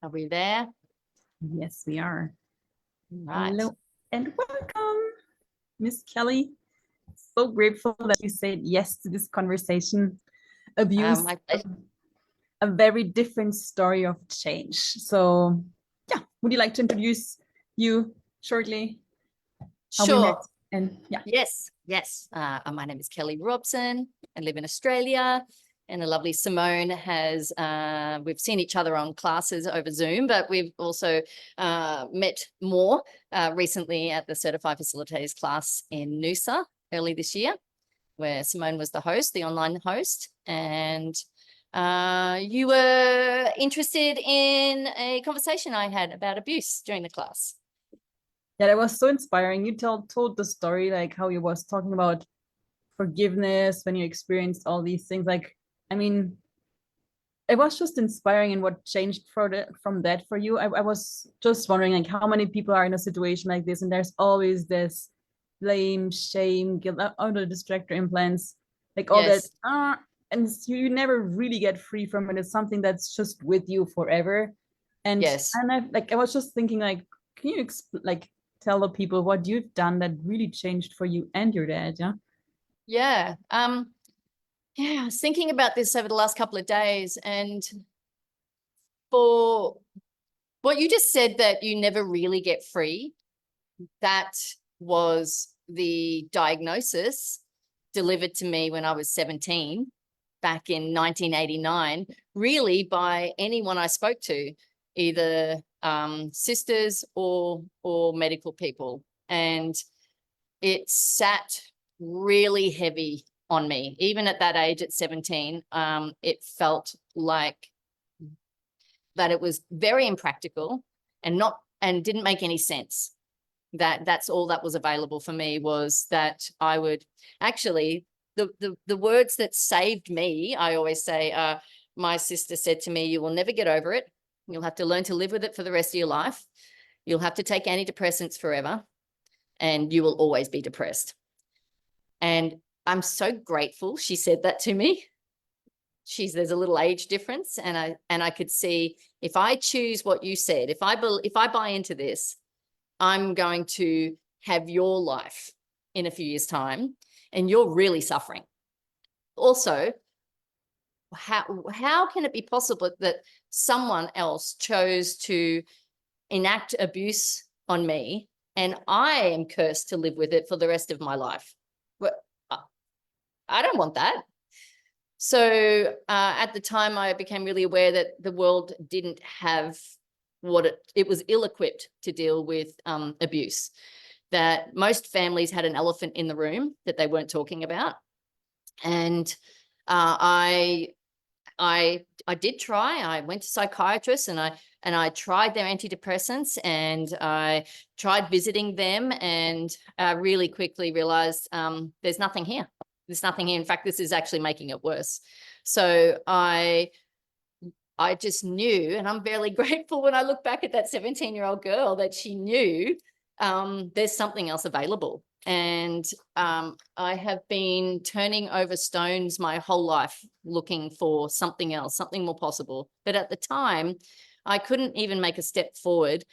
Are we there? Yes, we are. Right. Hello and welcome, Miss Kelly. So grateful that you said yes to this conversation. Abuse, My pleasure. a very different story of change. So, yeah, would you like to introduce you shortly? How we met? Sure. And yeah. Yes. My name is Kelly Robson. I live in Australia, and the lovely Simone has. We've seen each other on classes over Zoom, but we've also met more recently at the Certified Facilitators class in Noosa early this year, where Simone was the host, the online host, and you were interested in a conversation I had about abuse during the class. Yeah, that was so inspiring. You told the story, like how you was talking about forgiveness when you experienced all these things. Like, I mean, it was just inspiring. And what changed from that for you? I was just wondering, like, how many people are in a situation like this, and there's always this blame, shame, guilt, all the distractor implants, like all that, Yes. and you never really get free from it. It's something that's just with you forever. And Yes. I was just thinking, like, can you tell the people what you've done that really changed for you and your dad? Yeah. Yeah. I was thinking about this over the last couple of days, and for what you just said, that you never really get free, that was the diagnosis delivered to me when I was 17 back in 1989, really by anyone I spoke to, either sisters or medical people. And it sat really heavy on me. Even at that age, at 17, it felt like that it was very impractical and didn't make any sense. That's all that was available for me, was that I would actually, the words that saved me, I always say, my sister said to me, you will never get over it. You'll have to learn to live with it for the rest of your life. You'll have to take antidepressants forever, and you will always be depressed. And I'm so grateful she said that to me. There's a little age difference, and I could see, if I choose what you said, if I buy into this, I'm going to have your life in a few years' time, and you're really suffering. Also, how can it be possible that someone else chose to enact abuse on me, and I am cursed to live with it for the rest of my life? But I don't want that. So at the time, I became really aware that the world didn't have what it was ill-equipped to deal with abuse, that most families had an elephant in the room that they weren't talking about. And I did try. I went to psychiatrists, and I tried their antidepressants, and I tried visiting them, and really quickly realized there's nothing here. There's nothing here. In fact, this is actually making it worse. So I just knew, and I'm very grateful when I look back at that 17-year-old girl, that she knew there's something else available. And I have been turning over stones my whole life looking for something else, something more possible. But at the time, I couldn't even make a step forward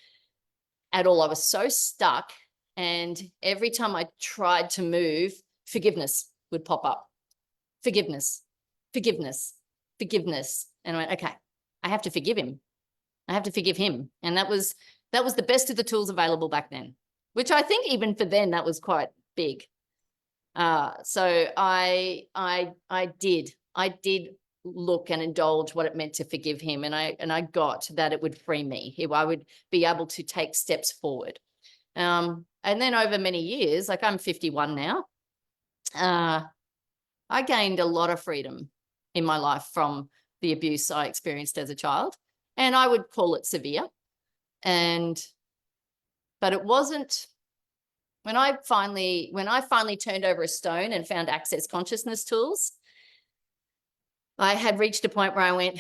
at all. I was so stuck. And every time I tried to move, forgiveness would pop up. Forgiveness, forgiveness, forgiveness. And I went, okay, I have to forgive him. I have to forgive him. And that was the best of the tools available back then, which I think even for then, that was quite big. So I did look and indulge what it meant to forgive him. And I got that it would free me. I would be able to take steps forward. And then over many years, like I'm 51 now, I gained a lot of freedom in my life from the abuse I experienced as a child. And I would call it severe. But it wasn't, when I finally turned over a stone and found access consciousness tools, I had reached a point where I went,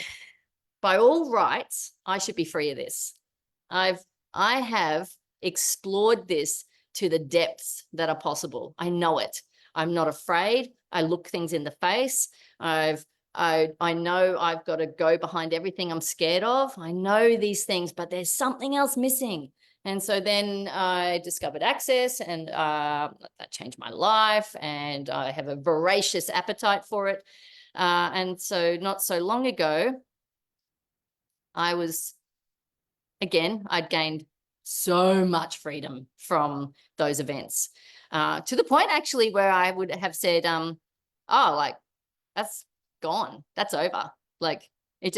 by all rights, I should be free of this. I have explored this to the depths that are possible. I know it. I'm not afraid. I look things in the face. I've I know I've got to go behind everything I'm scared of. I know these things, but there's something else missing. And so then I discovered Access, and that changed my life, and I have a voracious appetite for it. And so not so long ago, I'd gained so much freedom from those events, to the point actually where I would have said, oh, like, that's gone. That's over. Like, it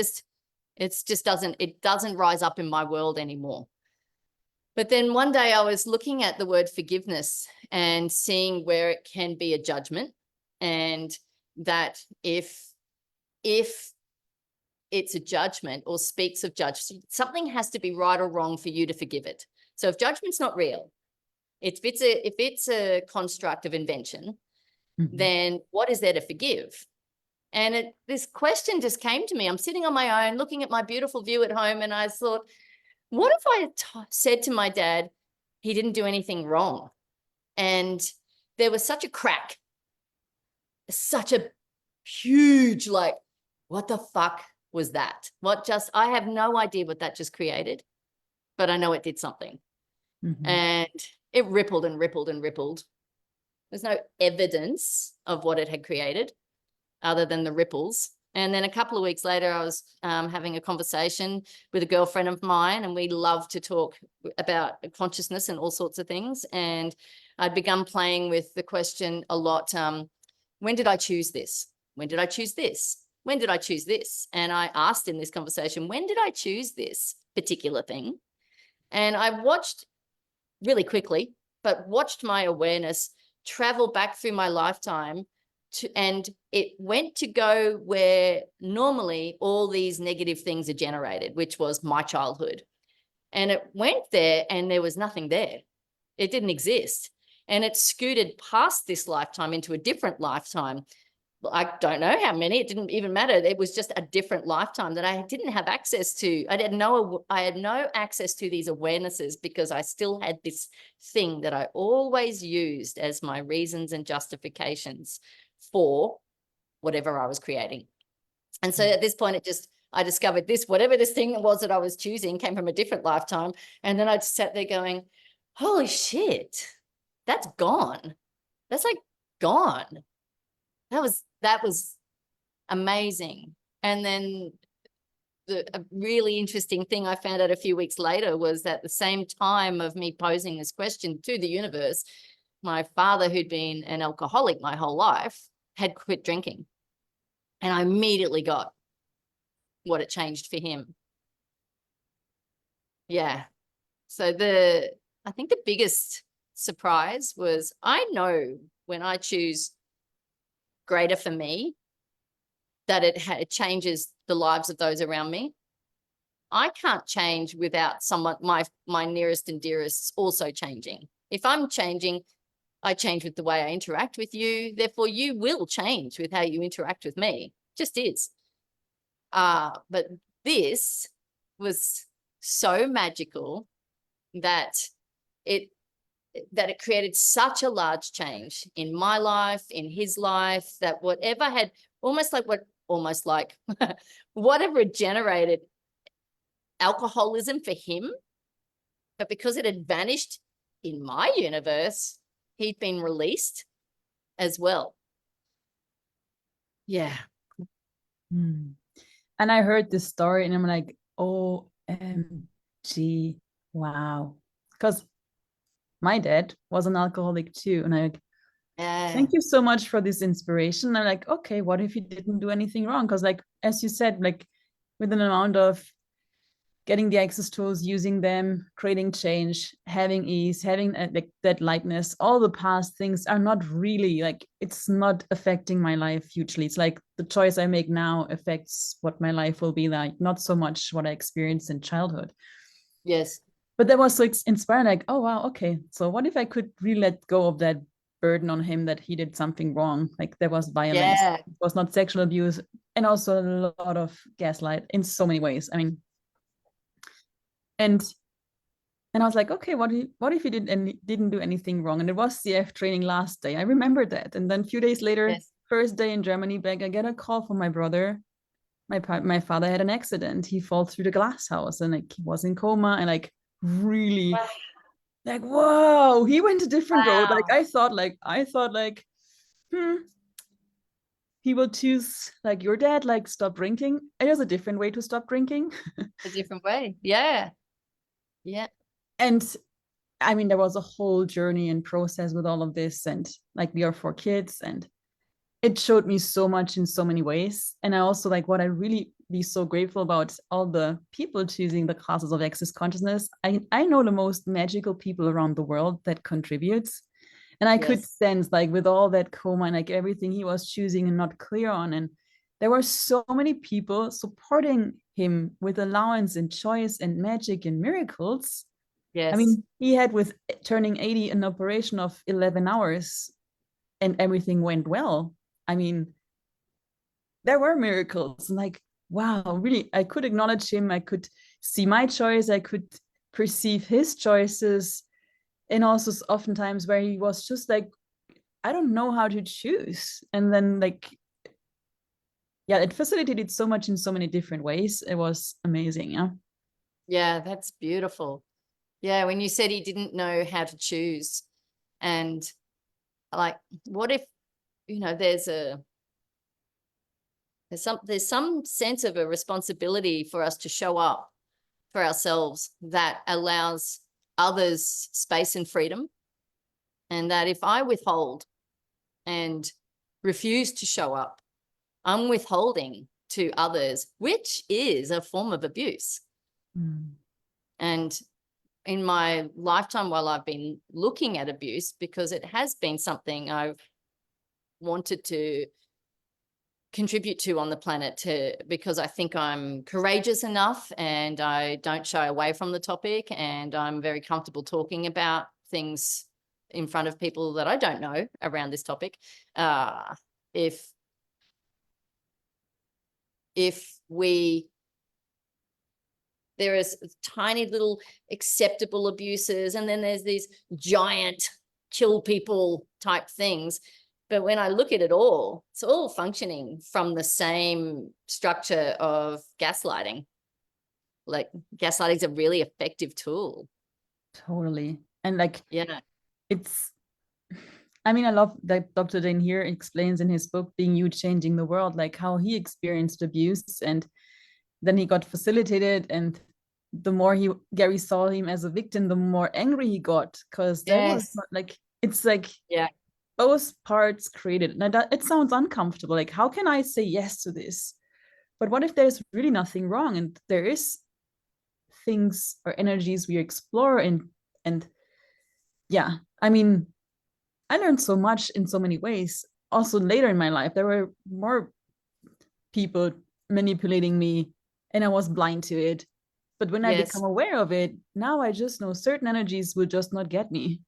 doesn't rise up in my world anymore. But then one day I was looking at the word forgiveness and seeing where it can be a judgment, and that if it's a judgment or speaks of judgment, something has to be right or wrong for you to forgive it. So if judgment's not real, if it's a construct of invention, then what is there to forgive? And this question just came to me. I'm sitting on my own, looking at my beautiful view at home, and I thought, what if I said to my dad, he didn't do anything wrong? And there was such a crack, such a huge, like, what the fuck was that? I have no idea what that just created, but I know it did something. And it rippled and rippled and rippled. There's no evidence of what it had created other than the ripples. And then a couple of weeks later, I was having a conversation with a girlfriend of mine, and we love to talk about consciousness and all sorts of things. And I'd begun playing with the question a lot, when did I choose this? When did I choose this? When did I choose this? And I asked in this conversation, when did I choose this particular thing? And I watched really quickly, but watched my awareness travel back through my lifetime, and it went to go where normally all these negative things are generated, which was my childhood. And it went there and there was nothing there. It didn't exist. And it scooted past this lifetime into a different lifetime. I don't know how many, it didn't even matter. It was just a different lifetime that I didn't have access to. I had no access to these awarenesses, because I still had this thing that I always used as my reasons and justifications for whatever I was creating. And so at this point, I discovered whatever this thing was that I was choosing came from a different lifetime. And then I just sat there going, holy shit, that's gone. That's like gone. That was amazing. And then a really interesting thing I found out a few weeks later was that the same time of me posing this question to the universe, my father, who'd been an alcoholic my whole life, had quit drinking. And I immediately got what it changed for him. Yeah. So I think the biggest surprise was, I know when I choose greater for me, that it changes the lives of those around me. I can't change without someone, my nearest and dearest, also changing. If I'm changing, I change with the way I interact with you. Therefore, you will change with how you interact with me. Just is. But this was so magical that it created such a large change in my life, in his life, that whatever had whatever had generated alcoholism for him, but because it had vanished in my universe, he'd been released as well. Yeah. And I heard this story and I'm like, OMG, wow. Because my dad was an alcoholic too. And I thank you so much for this inspiration. I'm like, okay, what if he didn't do anything wrong? Because like, as you said, like with an amount of getting the access tools, using them, creating change, having ease, having like that lightness, all the past things are not really like, it's not affecting my life hugely. It's like the choice I make now affects what my life will be like, not so much what I experienced in childhood. Yes. But that was so inspiring, like, oh wow, okay, so what if I could really let go of that burden on him that he did something wrong, like there was violence, it was not sexual abuse, and also a lot of gaslight in so many ways. I mean, and I was like, okay, what if he didn't do anything wrong? And it was CF training last day, I remember that. And then a few days later, first day in Germany back, I get a call from my brother. My father had an accident. He fell through the glass house and like he was in coma and like really Wow. like whoa, he went a different road. Like Wow. I thought like he will choose like your dad, like stop drinking. There's a different way to stop drinking. A different way. Yeah. Yeah. And I mean, there was a whole journey and process with all of this. And like we are 4 kids and it showed me so much in so many ways. And I also like what I really be so grateful about all the people choosing the classes of access consciousness. I know the most magical people around the world that contributes. And I could Yes. sense like with all that coma and like everything he was choosing and not clear on. And there were so many people supporting him with allowance and choice and magic and miracles. I Yes. mean, he had with turning 80 an operation of 11 hours and everything went well. I mean, there were miracles. And like, wow, really, I could acknowledge him. I could see my choice. I could perceive his choices. And also oftentimes where he was just like, I don't know how to choose. And then like, yeah, it facilitated so much in so many different ways. It was amazing. Yeah. Yeah, that's beautiful. Yeah, when you said he didn't know how to choose, and like, what if, there's some sense of a responsibility for us to show up for ourselves that allows others space and freedom, and that if I withhold and refuse to show up, I'm withholding to others, which is a form of abuse. Mm. And in my lifetime, while I've been looking at abuse, because it has been something I've wanted to contribute to on the planet, because I think I'm courageous enough and I don't shy away from the topic, and I'm very comfortable talking about things in front of people that I don't know around this topic. If there is tiny little acceptable abuses, and then there's these giant kill people type things. But when I look at it all, it's all functioning from the same structure of gaslighting. Like, gaslighting is a really effective tool. Totally. And like, Yeah. it's, I mean, I love that Dr. Dane here explains in his book, Being You, Changing the World, like how he experienced abuse and then he got facilitated. And the more Gary saw him as a victim, the more angry he got because there was Yes. not, like, it's like Yeah. both parts created. Now that it sounds uncomfortable. Like, how can I say yes to this? But what if there's really nothing wrong and there is things or energies we explore and yeah, I mean, I learned so much in so many ways. Also, later in my life, there were more people manipulating me, and I was blind to it. But when I become Yes. aware of it, now I just know certain energies will just not get me.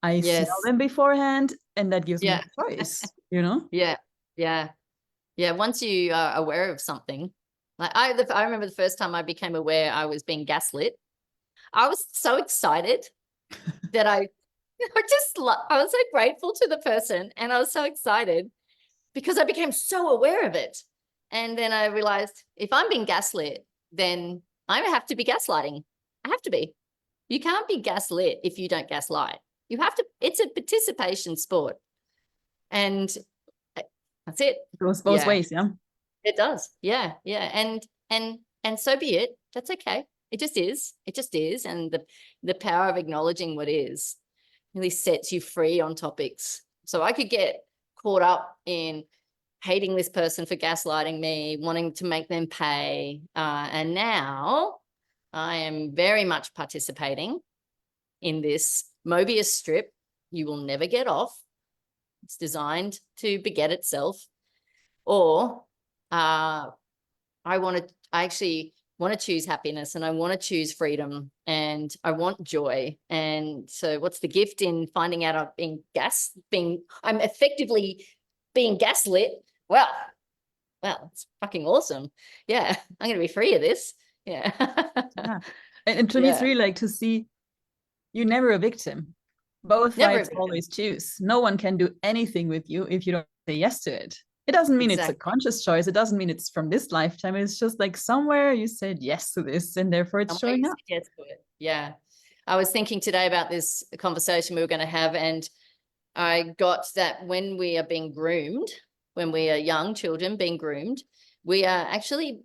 I smell Yes. them beforehand, and that gives me Yeah. a choice, you know? Yeah. Yeah. Yeah. Once you are aware of something, like I remember the first time I became aware I was being gaslit. I was so excited that I was so grateful to the person, and I was so excited because I became so aware of it. And then I realized if I'm being gaslit, then I have to be gaslighting. I have to be. You can't be gaslit if you don't gaslight. You have to, it's a participation sport. And that's it. It goes both Yeah, ways, yeah. it does. Yeah, yeah. And so be it. That's okay. It just is. It just is. And the power of acknowledging what is really sets you free on topics. So I could get caught up in hating this person for gaslighting me, wanting to make them pay. And now I am very much participating in this Mobius strip. You will never get off. It's designed to beget itself. Or I actually want to choose happiness, and I want to choose freedom, and I want joy. And so what's the gift in finding out I'm effectively being gaslit? Well, it's fucking awesome. Yeah. I'm going to be free of this. Yeah. Yeah. And to me, it's Yeah. really like to see you're never a victim. Both Never a sides victim. always choose. No one can do anything with you if you don't say yes to it. It doesn't mean it's a Exactly. conscious choice. It doesn't mean it's from this lifetime. It's just like somewhere you said yes to this, and therefore it's Somewhere you showing said up. yes to it. Yeah. I was thinking today about this conversation we were going to have, and I got that when we are being groomed, when we are young children being groomed, we are actually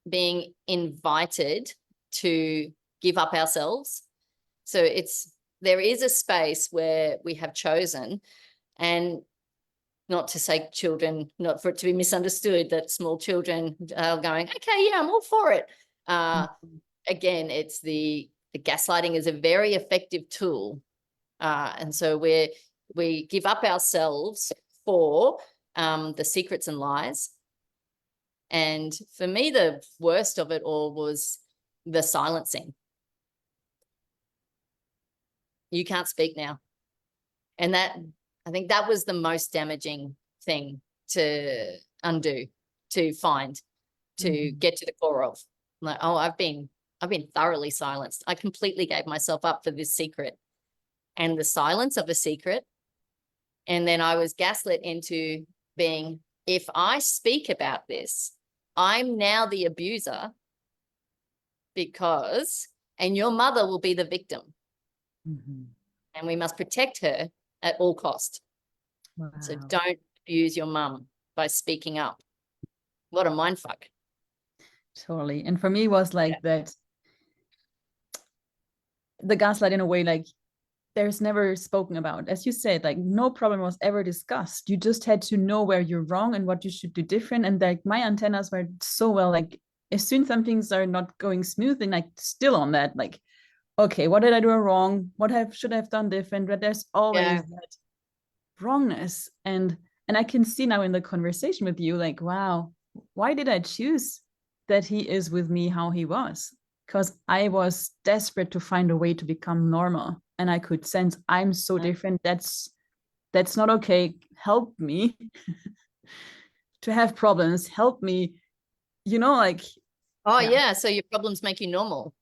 being invited to give up ourselves. So there is a space where we have chosen, and not to say children, not for it to be misunderstood, that small children are going, okay, yeah, I'm all for it. Again, it's the gaslighting is a very effective tool. And so we give up ourselves for the secrets and lies. And for me, the worst of it all was the silencing. You can't speak now. And I think that was the most damaging thing to undo, to find, to get to the core of. Like, oh, I've been thoroughly silenced. I completely gave myself up for this secret and the silence of a secret. And then I was gaslit into being, if I speak about this, I'm now the abuser and your mother will be the victim. And we must protect her at all cost. Wow. So don't abuse your mum by speaking up. What a mindfuck. Totally. And for me, it was like that the gaslight in a way, like there's never spoken about. As you said, like no problem was ever discussed. You just had to know where you're wrong and what you should do different. And like my antennas were so well, like as soon as some things are not going smoothly, like still on that, like, okay, what did I do wrong? Should I have done different? But there's always that wrongness. And I can see now in the conversation with you, like, wow, why did I choose that he is with me how he was? Because I was desperate to find a way to become normal. And I could sense I'm so different. That's not okay. Help me to have problems. Help me, like. Oh, yeah. So your problems make you normal.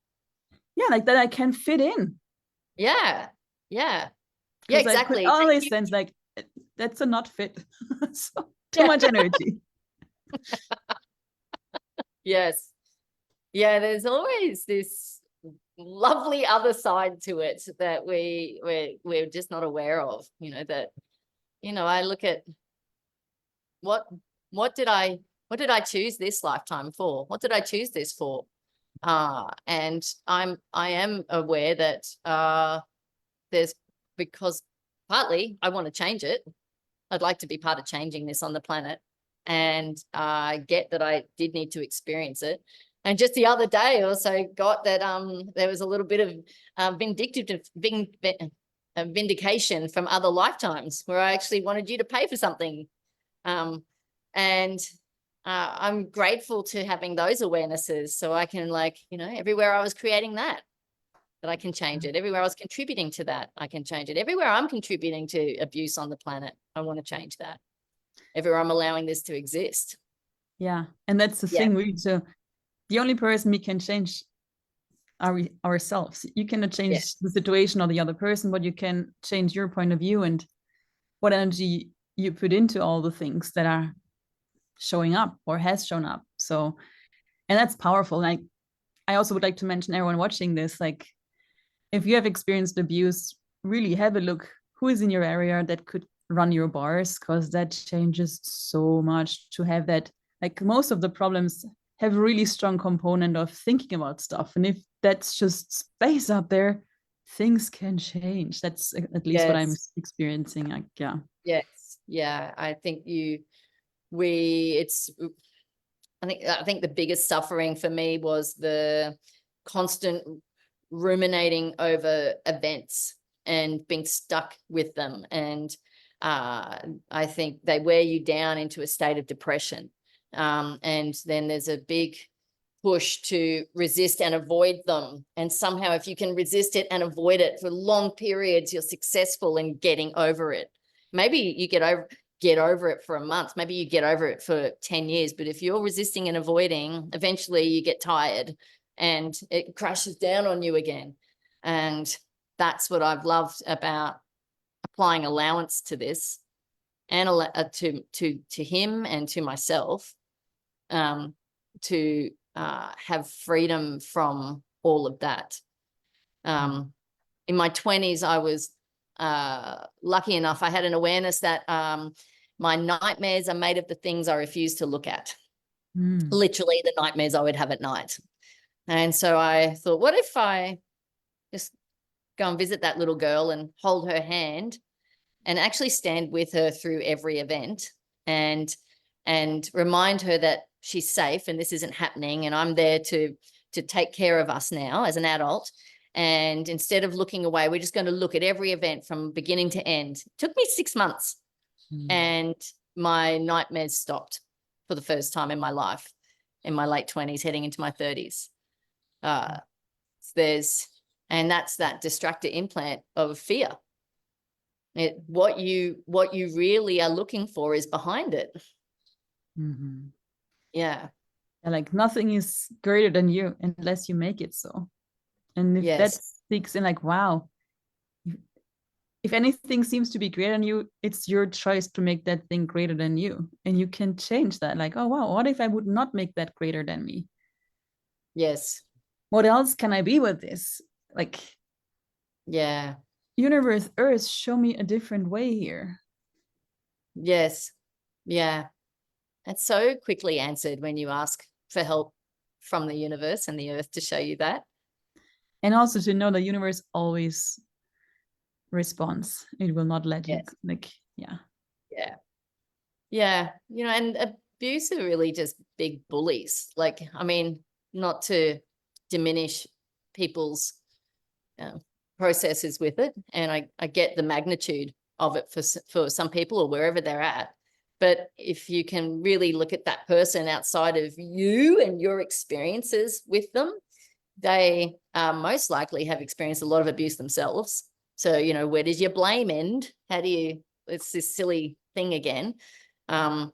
Yeah, like that I can fit in. Yeah. Yeah. Yeah, Because I could exactly. always sense like that's a not fit. So too much energy. Yes. Yeah, there's always this lovely other side to it that we're just not aware of, that, I look at what did I choose this lifetime for? What did I choose this for? And I am aware that there's, because partly I want to change it. I'd like to be part of changing this on the planet, and I get that I did need to experience it. And just the other day, I also got that there was a little bit of vindication from other lifetimes where I actually wanted you to pay for something. And I'm grateful to having those awarenesses, so I can, like, everywhere I was creating that I can change it. Everywhere I was contributing to that, I can change it. Everywhere I'm contributing to abuse on the planet, I want to change that. Everywhere I'm allowing this to exist. Yeah. And that's the thing. So the only person we can change are ourselves. You cannot change the situation or the other person, but you can change your point of view and what energy you put into all the things that are showing up or has shown up. So, and that's powerful. Like, I also would like to mention everyone watching this, like, if you have experienced abuse, really have a look who is in your area that could run your bars, because that changes so much to have that. Like, most of the problems have a really strong component of thinking about stuff. And if that's just space up there, things can change. That's at least what I'm experiencing. Like, yeah. Yes. Yeah. I think I think the biggest suffering for me was the constant ruminating over events and being stuck with them. And I think they wear you down into a state of depression. And then there's a big push to resist and avoid them. And somehow, if you can resist it and avoid it for long periods, you're successful in getting over it. Maybe you get over it for a month. Maybe you get over it for 10 years. But if you're resisting and avoiding, eventually you get tired and it crashes down on you again. And that's what I've loved about applying allowance to this, and to him and to myself, to have freedom from all of that. In my 20s, I was lucky enough, I had an awareness that my nightmares are made of the things I refuse to look at. Literally the nightmares I would have at night. And so I thought, what if I just go and visit that little girl and hold her hand and actually stand with her through every event, and remind her that she's safe and this isn't happening, and I'm there to take care of us now as an adult. And instead of looking away, we're just going to look at every event from beginning to end. It took me 6 months, and my nightmares stopped for the first time in my life, in my late 20s, heading into my 30s. That's that distractor implant of fear. What you really are looking for is behind it. Yeah. Like nothing is greater than you unless you make it so. And if that sticks in, like, wow, if anything seems to be greater than you, it's your choice to make that thing greater than you. And you can change that. Like, oh, wow, what if I would not make that greater than me? Yes. What else can I be with this? Like, yeah. Universe, Earth, show me a different way here. Yes. Yeah. That's so quickly answered when you ask for help from the universe and the earth to show you that. And also to know the universe always responds. It will not let you, like, yeah. Yeah. Yeah. You know, and abuse are really just big bullies. Like, I mean, not to diminish people's processes with it. And I get the magnitude of it for some people or wherever they're at. But if you can really look at that person outside of you and your experiences with them, they most likely have experienced a lot of abuse themselves. So, you know, where does your blame end? How do you, it's this silly thing again. I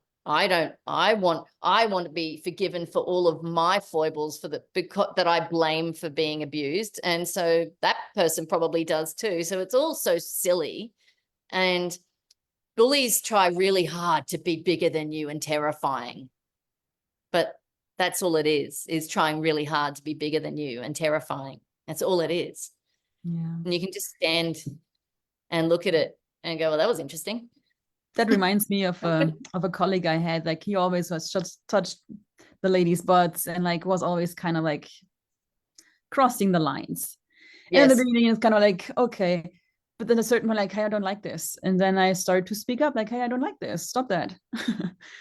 want to be forgiven for all of my foibles because that I blame for being abused. And so that person probably does too. So it's all so silly. And bullies try really hard to be bigger than you and terrifying. But that's all it is trying really hard to be bigger than you and terrifying. That's all it is. Yeah. And you can just stand and look at it and go, well, that was interesting. That reminds me of a colleague I had. Like, he always was just touched the ladies' butts and like was always kind of like crossing the lines. Yes. And in the beginning, it's kind of like, okay. But then a certain point, like, hey, I don't like this. And then I started to speak up, like, hey, I don't like this. Stop that.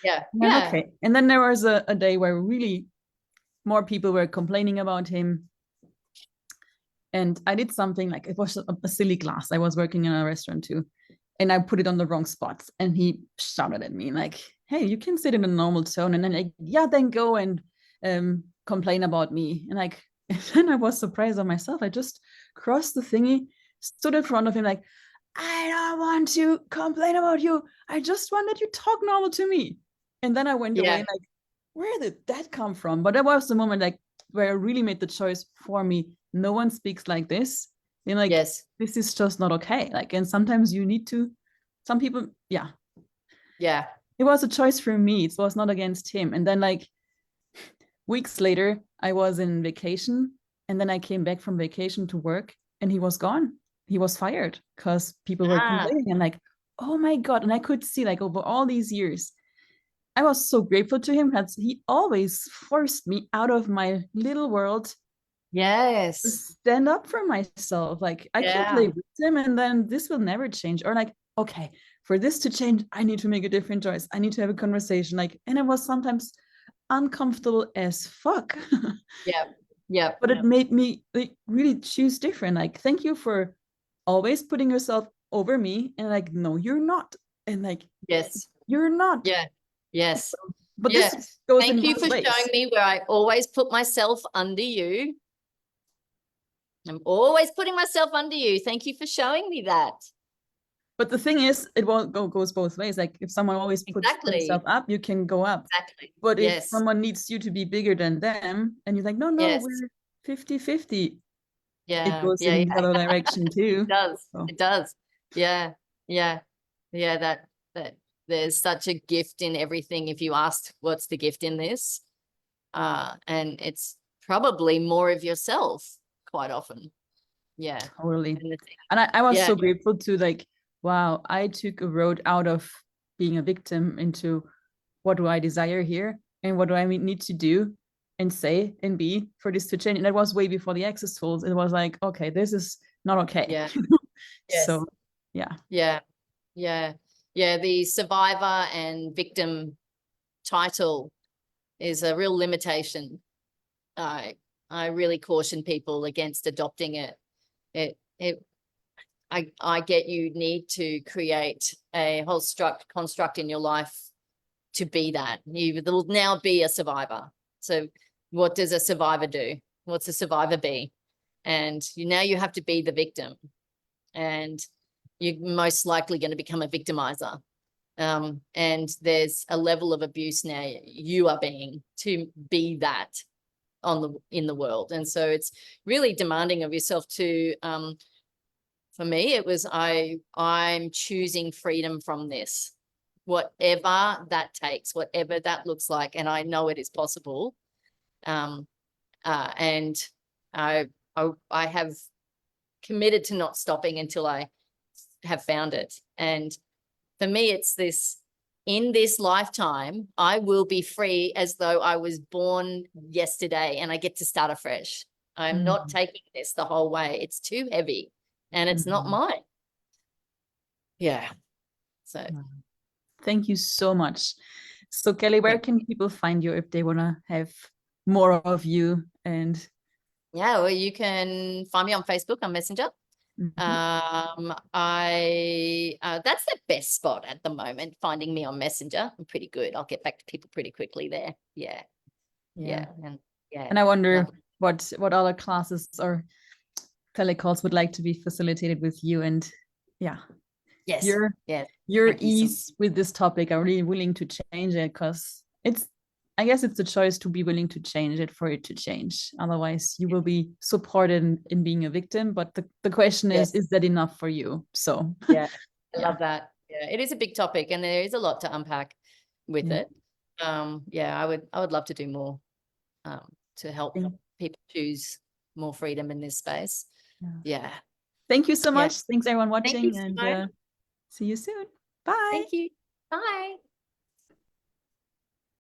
Yeah. Yeah. Okay. And then there was a day where really more people were complaining about him. And I did something, like, it was a silly class. I was working in a restaurant too. And I put it on the wrong spot. And he shouted at me like, hey, you can sit in a normal tone. And then like, yeah, then go and complain about me. And like, and then I was surprised on myself. I just crossed the thingy, stood in front of him like, I don't want to complain about you. I just want that you talk normal to me. And then I went away like, where did that come from? But that was the moment like where I really made the choice for me. No one speaks like this. And like, this is just not okay. Like, and sometimes you need to, some people, yeah. It was a choice for me. It was not against him. And then like weeks later, I was in vacation, and then I came back from vacation to work, and he was gone. He was fired because people were complaining. And like, oh my God. And I could see like over all these years, I was so grateful to him because he always forced me out of my little world. Yes. Stand up for myself. Like, I can play victim, and then this will never change. Or like, okay, for this to change, I need to make a different choice. I need to have a conversation. Like, and it was sometimes uncomfortable as fuck. But it made me like really choose different. Like, thank you for always putting yourself over me. And like, no, you're not. And like, you're not. Yes. But this goes Thank in you for ways. showing me where I always put myself under you. I'm always putting myself under you. Thank you for showing me that. But the thing is, it won't goes both ways. Like, if someone always puts themselves up, you can go up. But if someone needs you to be bigger than them, and you're like, no, we're 50-50. It goes in the other direction too. It does. So. It does. That there's such a gift in everything. If you asked what's the gift in this, and it's probably more of yourself quite often. Yeah. Totally. And And I was yeah, so grateful to like, wow, I took a road out of being a victim into what do I desire here and what do I need to do and say and be for this to change. And that was way before the access tools. It was like, okay, this is not okay. yeah, yes, So yeah. yeah, yeah, yeah. The survivor and victim title is a real limitation. I really caution people against adopting it. I get you need to create a whole construct in your life to be that. You will now be a survivor. So what does a survivor do? What's a survivor be? And now you have to be the victim. And you're most likely going to become a victimizer. And there's a level of abuse now you are being to be that in the world. And so it's really demanding of yourself to, for me, it was I'm choosing freedom from this, whatever that takes, whatever that looks like. And I know it is possible. And I have committed to not stopping until I have found it. And for me, it's this, in this lifetime, I will be free as though I was born yesterday and I get to start afresh. I'm not taking this the whole way. It's too heavy and it's not mine. Yeah. So thank you so much. So Kelly, where can people find you if they want to have more of you? And yeah, well, you can find me on Facebook on Messenger. That's the best spot at the moment, finding me on Messenger. I'm pretty good. I'll get back to people pretty quickly there. Yeah. And I wonder what other classes or telecalls would like to be facilitated with you. And yes, your ease with this topic are really willing to change it, because I guess it's a choice to be willing to change it for it to change. Otherwise you will be supported in being a victim. But the question is that enough for you? So I love that. Yeah, it is a big topic and there is a lot to unpack with it. I would love to do more to help people choose more freedom in this space. Thank you so much. Thanks everyone watching. Thank you, and see you soon. Bye. Thank you. Bye.